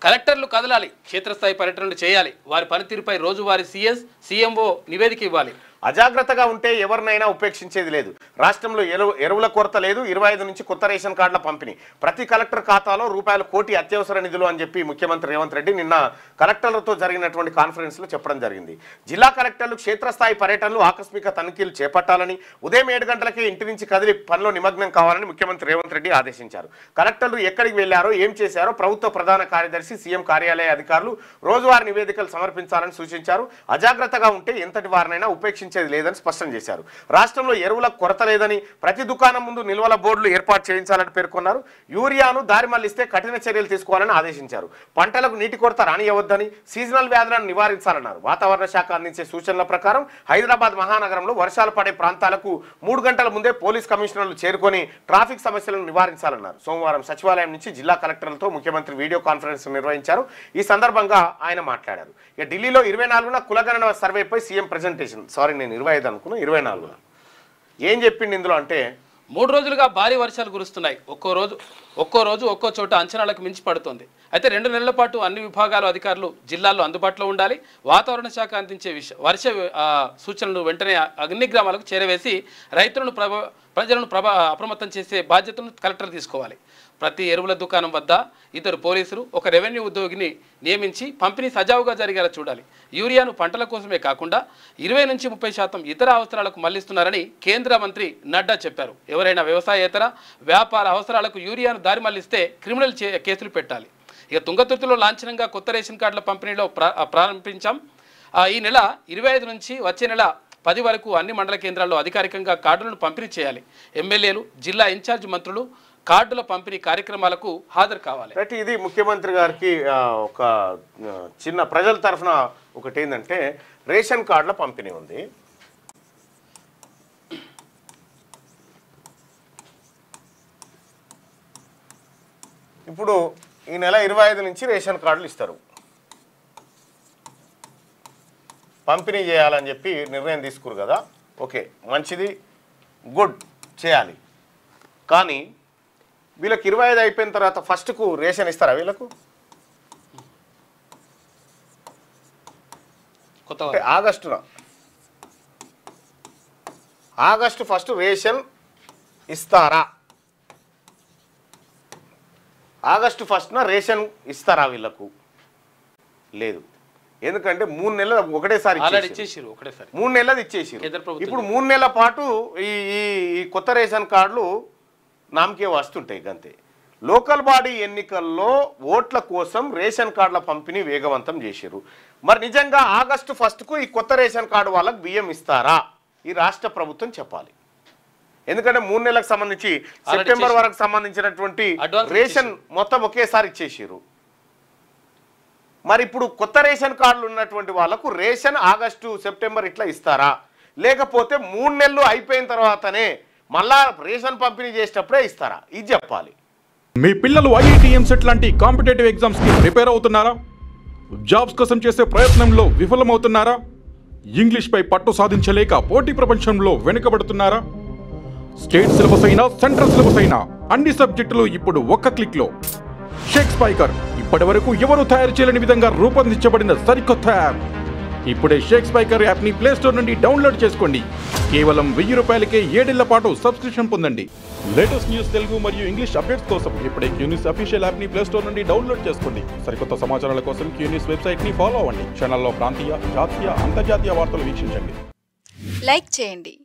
కలెక్టర్లు కదలాలి, క్షేత్రస్థాయి పర్యటనలు చేయాలి, వారి పనితీరుపై రోజువారీ సీఎస్ సీఎంఓ నివేదిక ఇవ్వాలి. అజాగ్రత్తగా ఉంటే ఎవరినైనా ఉపేక్షించేది లేదు. రాష్ట్రంలో ఎరువుల కొరత లేదు. 25 నుంచి కొత్త రేషన్ కార్డుల పంపిణీ. ప్రతి కలెక్టర్ ఖాతాలో రూపాయల కోటి అత్యవసర నిధులు అని చెప్పి ముఖ్యమంత్రి రేవంత్ రెడ్డి నిన్న కలెక్టర్లతో జరిగినటువంటి కాన్ఫరెన్స్లో చెప్పడం జరిగింది. జిల్లా కలెక్టర్లు క్షేత్రస్థాయి పర్యటనలు, ఆకస్మిక తనిఖీలు చేపట్టాలని, ఉదయం 7 గంటలకే ఇంటి నుంచి కదిలి పనిలో నిమగ్నం కావాలని ముఖ్యమంత్రి రేవంత్ రెడ్డి ఆదేశించారు. కలెక్టర్లు ఎక్కడికి వెళ్లారో, ఏం చేశారో ప్రభుత్వ ప్రధాన కార్యదర్శి, సీఎం కార్యాలయ అధికారులు రోజువారీ నివేదికలు సమర్పించాలని సూచించారు. అజాగ్రత్తగా ఉంటే ఎంతటి వారినైనా ఉపేక్షించేది లేదని స్పష్టం చేశారు. రాష్ట్రంలో ఎరువుల కొరత లేదని, ప్రతి దుకాణం ముందు నిల్వల బోర్డులు ఏర్పాటు చేయించాలని పేర్కొన్నారు. యూరియాను దారి మళ్లిస్తే కఠిన చర్యలు తీసుకోవాలని ఆదేశించారు. పంటలకు నీటి కొరత రానియవద్దని, సీజనల్ వ్యాధులను నివారించాలన్నారు. వాతావరణ శాఖ అందించే సూచనల ప్రకారం హైదరాబాద్ మహానగరంలో వర్షాలు పడే ప్రాంతాలకు 3 గంటల ముందే పోలీస్ కమిషనర్లు చేరుకొని ట్రాఫిక్ సమస్యలను నివారించాలన్నారు. సోమవారం సచివాలయం నుంచి జిల్లా కలెక్టర్లతో ముఖ్యమంత్రి వీడియో కాన్ఫరెన్స్ నిర్వహించారు. ఈ సందర్భంగా ఆయన మాట్లాడారు. ఇక ఢిల్లీలో 24న కులగణన సర్వేపై సీఎం ప్రెజెంటేషన్. నేను 25 అనుకున్నా, 24 ఏం చెప్పింది ఇందులో అంటే, 3 రోజులుగా భారీ వర్షాలు కురుస్తున్నాయి. ఒక్కో రోజు ఒక్కో చోట అంచనాలకు మించి పడుతోంది. అయితే 2 నెలల పాటు అన్ని విభాగాల అధికారులు జిల్లాల్లో అందుబాటులో ఉండాలి. వాతావరణ శాఖ అందించే వర్ష సూచనలు వెంటనే అన్ని గ్రామాలకు చేరవేసి ప్రజలను అప్రమత్తం చేసే బాధ్యతను కలెక్టర్ తీసుకోవాలి. ప్రతి ఎరువుల దుకాణం వద్ద 2 పోలీసులు, 1 రెవెన్యూ ఉద్యోగిని నియమించి పంపిణీ సజావుగా జరిగేలా చూడాలి. యూరియాను పంటల కోసమే కాకుండా 20 నుంచి 30% ఇతర అవసరాలకు మళ్లిస్తున్నారని కేంద్ర మంత్రి నడ్డా చెప్పారు. ఎవరైనా వ్యవసాయేతర వ్యాపార అవసరాలకు యూరియాను దారి మళ్లిస్తే క్రిమినల్ కేసులు పెట్టాలి. ఇక తుంగతుర్తిలో లాంఛనంగా కొత్త రేషన్ కార్డుల పంపిణీలో ప్రారంభించాం. ఈ నెల 25 నుంచి వచ్చే నెల 10 వరకు అన్ని మండల కేంద్రాల్లో అధికారికంగా కార్డులను పంపిణీ చేయాలి. ఎమ్మెల్యేలు, జిల్లా ఇన్ఛార్జ్ మంత్రులు కార్డుల పంపిణీ కార్యక్రమాలకు హాజరు కావాలి. ఇది ముఖ్యమంత్రి గారికి ఒక చిన్న ప్రజల తరఫున ఒకటి ఏంటంటే, రేషన్ కార్డుల పంపిణీ ఉంది. ఇప్పుడు ఈ నెల 25 నుంచి రేషన్ కార్డులు ఇస్తారు, పంపిణీ చేయాలని చెప్పి నిర్ణయం తీసుకురు కదా. ఓకే, మంచిది, గుడ్, చేయాలి. కానీ వీళ్ళకి 25 అయిపోయిన తర్వాత ఫస్ట్కు రేషన్ ఇస్తారా? వీళ్ళకు ఆగస్టు ఫస్ట్ రేషన్ ఇస్తారా? ఆగస్టు 1న రేషన్ ఇస్తారా వీళ్ళకు? లేదు. ఎందుకంటే 3 నెలలు ఒకటేసారి 3 నెలలు ఇచ్చేసారు. ఇప్పుడు 3 నెలల పాటు ఈ కొత్త రేషన్ కార్డులు నామకే వస్తుంటాయి. అంతే. లోకల్ బాడీ ఎన్నికల్లో ఓట్ల కోసం రేషన్ కార్డుల పంపిణీ వేగవంతం చేశారు. మరి నిజంగా ఆగస్టు 1కు ఈ కొత్త రేషన్ కార్డు వాళ్ళకి బియ్యం ఇస్తారా? ఈ రాష్ట్ర ప్రభుత్వం చెప్పాలి. ఎందుకంటే 3 నెలలకు సంబంధించి సెప్టెంబర్ వరకు సంబంధించినటువంటి రేషన్ మొత్తం ఒకేసారి ఇచ్చేసారు. మరి ఇప్పుడు కొత్త రేషన్ కార్డులు ఉన్నటువంటి వాళ్ళకు రేషన్ ఆగస్టు, సెప్టెంబర్ ఇట్లా ఇస్తారా? లేకపోతే 3 నెలలు అయిపోయిన తర్వాతనే మళ్ళా రేషన్ పంపిణీ చేసేటప్పుడే ఇస్తారా? ఇది చెప్పాలి. మీ పిల్లలు ఐఐటి, ఎంసెట్ లాంటి కాంపిటేటివ్ ఎగ్జామ్స్ కి ప్రిపేర్ అవుతున్నారా? జాబ్స్ కోసం చేసే ప్రయత్నంలో విఫలమవుతున్నారా? ఇంగ్లీష్ పై పట్టు సాధించలేక పోటీ ప్రపంచంలో వెనుకబడుతున్నారా? స్టేట్ సిలబస్ అయినా, సెంట్రల్ సిలబస్ అయినా అన్ని సబ్జెక్టులు ఇప్పుడు ఒక్క క్లిక్ లో. షేక్ స్పైకర్ ఇప్పటివరకు ఎవరు తయారు చేయలేని విధంగా రూపొందించబడిన సరికొత్త యాప్. ఇప్పుడే షేక్ స్పైకర్ యాప్ ని ప్లే స్టోర్ నుండి డౌన్లోడ్ చేసుకోండి. కేవలం 1000 రూపాయలకే 7 ఏళ్ల పాటు సబ్స్క్రిప్షన్ పొందండి. లేటెస్ట్ న్యూస్, తెలుగు మరియు ఇంగ్లీష్ అప్డేట్స్ కోసం ఇప్పుడే క్యూన్యూస్ అఫీషియల్ యాప్ ని ప్లే స్టోర్ నుండి డౌన్లోడ్ చేసుకోండి. సరికొత్త సమాచారాల కోసం క్యూన్యూస్ వెబ్సైట్ ని ఫాలో అవ్వండి. ఛానల్లో ప్రాంతీయ, జాతీయ, అంతర్జాతీయ వార్తలు వీక్షించండి. లైక్ చేయండి.